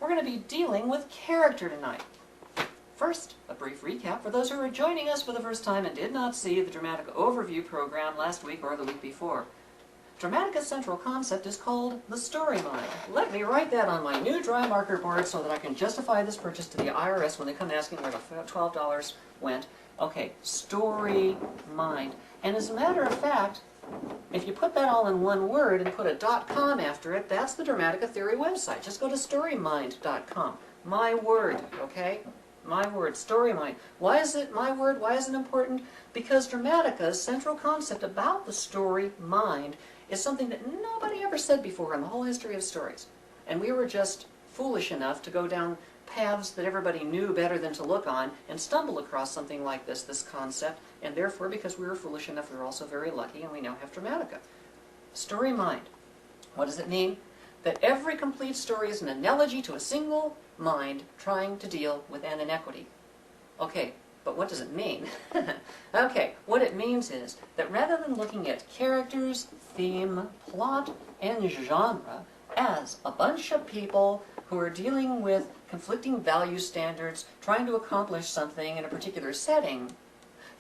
we're going to be dealing with character tonight. First, a brief recap for those who are joining us for the first time and did not see the Dramatica overview program last week or the week before. Dramatica's central concept is called the story mind. Let me write that on my new dry marker board so that I can justify this purchase to the IRS when they come asking where the $12 went. Okay, story mind. And as a matter of fact, if you put that all in one word and put a .com after it, that's the Dramatica Theory website. Just go to storymind.com. My word, okay? My word, StoryMind. Why is it my word? Why is it important? Because Dramatica's central concept about the story mind is something that nobody ever said before in the whole history of stories. And we were just foolish enough to go down paths that everybody knew better than to look on and stumble across something like this concept. And therefore, because we were foolish enough, we were also very lucky, and we now have Dramatica. Story mind. What does it mean? That every complete story is an analogy to a single mind trying to deal with an inequity. Okay, but what does it mean? Okay, what it means is that rather than looking at characters, theme, plot, and genre as a bunch of people who are dealing with conflicting value standards, trying to accomplish something in a particular setting,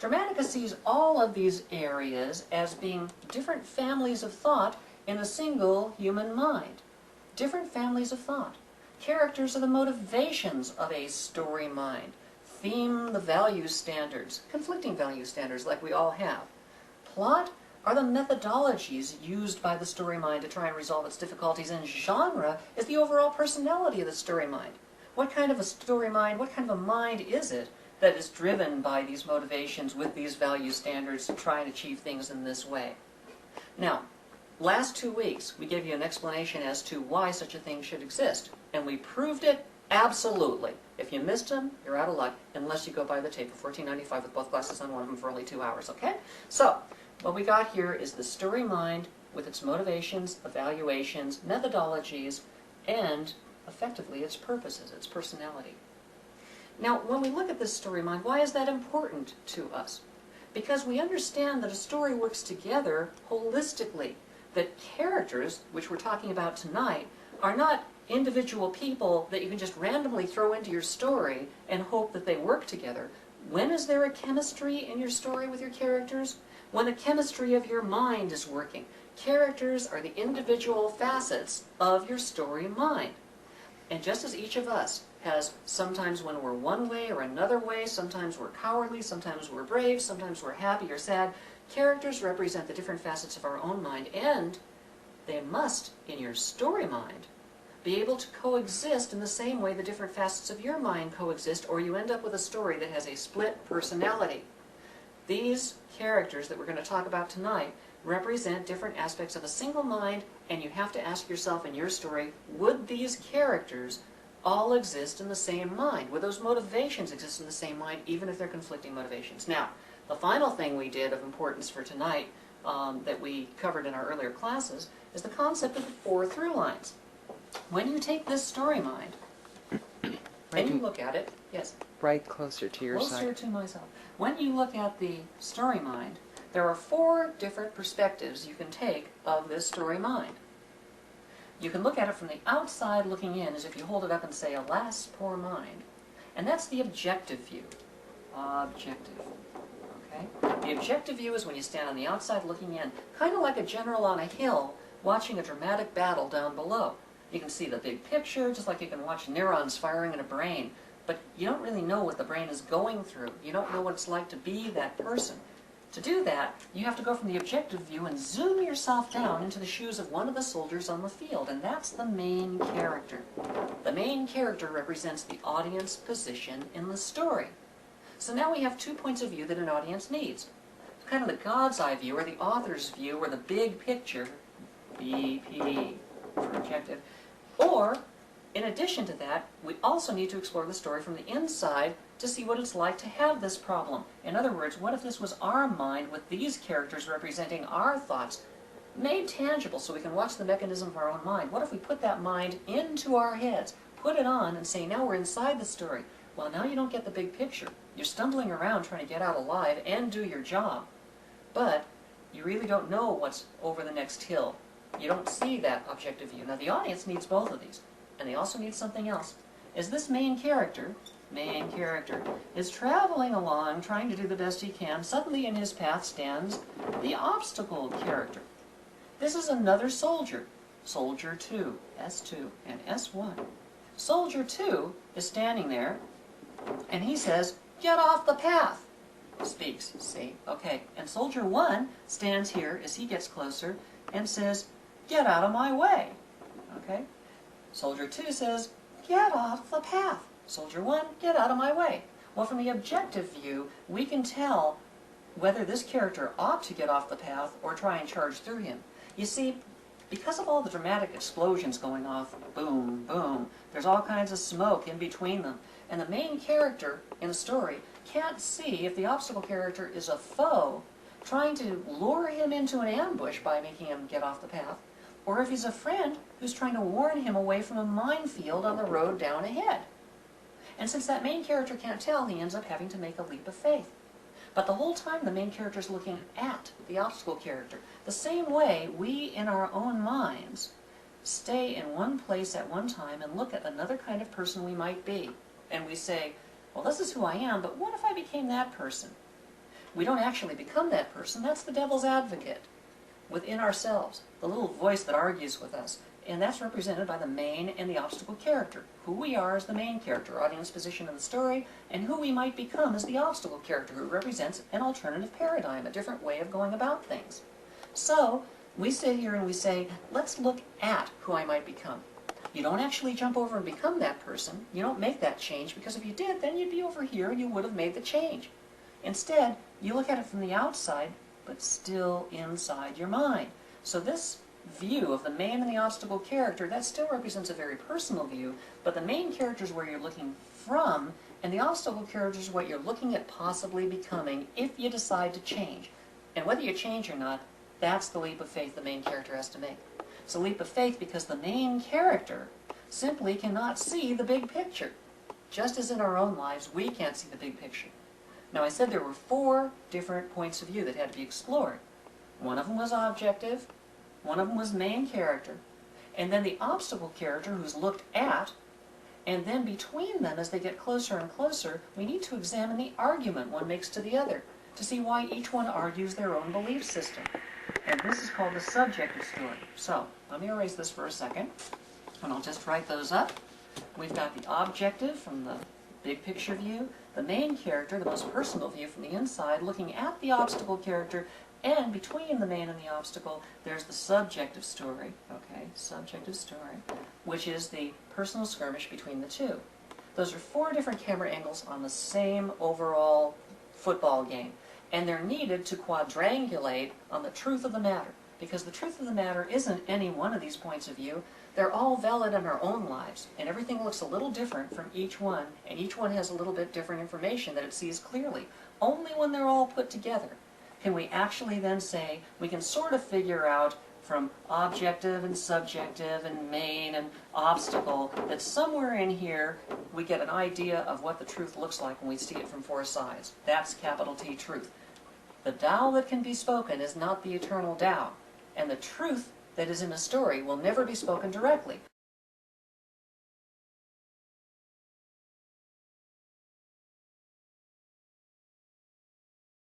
Dramatica sees all of these areas as being different families of thought in a single human mind. Different families of thought. Characters are the motivations of a story mind. Theme, the value standards, conflicting value standards like we all have. Plot are the methodologies used by the story mind to try and resolve its difficulties, and genre is the overall personality of the story mind. What kind of a story mind, what kind of a mind is it that is driven by these motivations with these value standards to try and achieve things in this way? Now, last 2 weeks, we gave you an explanation as to why such a thing should exist. And we proved it absolutely. If you missed them, you're out of luck, unless you go buy the tape for $14.95 with both classes on one of them for only 2 hours, okay? So, what we got here is the story mind with its motivations, evaluations, methodologies, and, effectively, its purposes, its personality. Now, when we look at this story mind, why is that important to us? Because we understand that a story works together holistically. That characters, which we're talking about tonight, are not individual people that you can just randomly throw into your story and hope that they work together. When is there a chemistry in your story with your characters? When the chemistry of your mind is working. Characters are the individual facets of your story mind. And just as each of us has sometimes when we're one way or another way, sometimes we're cowardly, sometimes we're brave, sometimes we're happy or sad, characters represent the different facets of our own mind, and they must, in your story mind, be able to coexist in the same way the different facets of your mind coexist, or you end up with a story that has a split personality. These characters that we're going to talk about tonight represent different aspects of a single mind, and you have to ask yourself in your story, would these characters all exist in the same mind? Would those motivations exist in the same mind, even if they're conflicting motivations? Now, the final thing we did of importance for tonight that we covered in our earlier classes is the concept of the 4 through lines. When you take this story mind and you look at it, yes? Right closer to your side. Closer to myself. When you look at the story mind, there are 4 different perspectives you can take of this story mind. You can look at it from the outside looking in, as if you hold it up and say, alas, poor mind. And that's the objective view. Objective. Okay? The objective view is when you stand on the outside looking in, kind of like a general on a hill watching a dramatic battle down below. You can see the big picture, just like you can watch neurons firing in a brain, but you don't really know what the brain is going through. You don't know what it's like to be that person. To do that, you have to go from the objective view and zoom yourself down into the shoes of one of the soldiers on the field, and that's the main character. The main character represents the audience position in the story. So now we have 2 points of view that an audience needs. Kind of the God's eye view, or the author's view, or the big picture, BP for objective. Or, in addition to that, we also need to explore the story from the inside to see what it's like to have this problem. In other words, what if this was our mind with these characters representing our thoughts made tangible so we can watch the mechanism of our own mind? What if we put that mind into our heads, put it on, and say, now we're inside the story? Well, now you don't get the big picture. You're stumbling around trying to get out alive and do your job, but you really don't know what's over the next hill. You don't see that objective view. Now, the audience needs both of these. and they also need something else, is this main character is traveling along, trying to do the best he can. Suddenly in his path stands the obstacle character. This is another soldier, Soldier 2, S2, and S1. Soldier 2 is standing there, and he says, "Get off the path," speaks, see? Okay, and Soldier 1 stands here as he gets closer and says, "Get out of my way," okay? Soldier 2 says, "Get off the path." Soldier 1, "Get out of my way." Well, from the objective view, we can tell whether this character ought to get off the path or try and charge through him. You see, because of all the dramatic explosions going off, boom, boom, there's all kinds of smoke in between them, and the main character in the story can't see if the obstacle character is a foe trying to lure him into an ambush by making him get off the path, or if he's a friend who's trying to warn him away from a minefield on the road down ahead. And since that main character can't tell, he ends up having to make a leap of faith. But the whole time the main character is looking at the obstacle character. The same way we, in our own minds, stay in one place at one time and look at another kind of person we might be. And we say, well, this is who I am, but what if I became that person? We don't actually become that person. That's the devil's advocate within ourselves, the little voice that argues with us. And that's represented by the main and the obstacle character. Who we are as the main character, audience position in the story, and who we might become as the obstacle character, who represents an alternative paradigm, a different way of going about things. So, we sit here and we say, let's look at who I might become. You don't actually jump over and become that person. You don't make that change, because if you did, then you'd be over here and you would have made the change. Instead, you look at it from the outside, but still inside your mind. So this view of the main and the obstacle character, that still represents a very personal view, but the main character is where you're looking from, and the obstacle character is what you're looking at possibly becoming if you decide to change. And whether you change or not, that's the leap of faith the main character has to make. It's a leap of faith because the main character simply cannot see the big picture. Just as in our own lives, we can't see the big picture. Now, I said there were 4 different points of view that had to be explored. One of them was objective, one of them was main character, and then the obstacle character who's looked at, and then between them, as they get closer and closer, we need to examine the argument one makes to the other to see why each one argues their own belief system. And this is called the subjective story. So, let me erase this for a second, and I'll just write those up. We've got the objective from the big picture view, the main character, the most personal view from the inside, looking at the obstacle character, and between the main and the obstacle, there's the subjective story, okay, subjective story, which is the personal skirmish between the two. Those are 4 different camera angles on the same overall football game, and they're needed to quadrangulate on the truth of the matter, because the truth of the matter isn't any one of these points of view. They're all valid in our own lives, and everything looks a little different from each one, and each one has a little bit different information that it sees clearly. Only when they're all put together can we actually then say we can sort of figure out from objective and subjective and main and obstacle that somewhere in here we get an idea of what the truth looks like when we see it from 4 sides. That's capital T truth. The Tao that can be spoken is not the eternal Tao, and the truth that is in a story will never be spoken directly.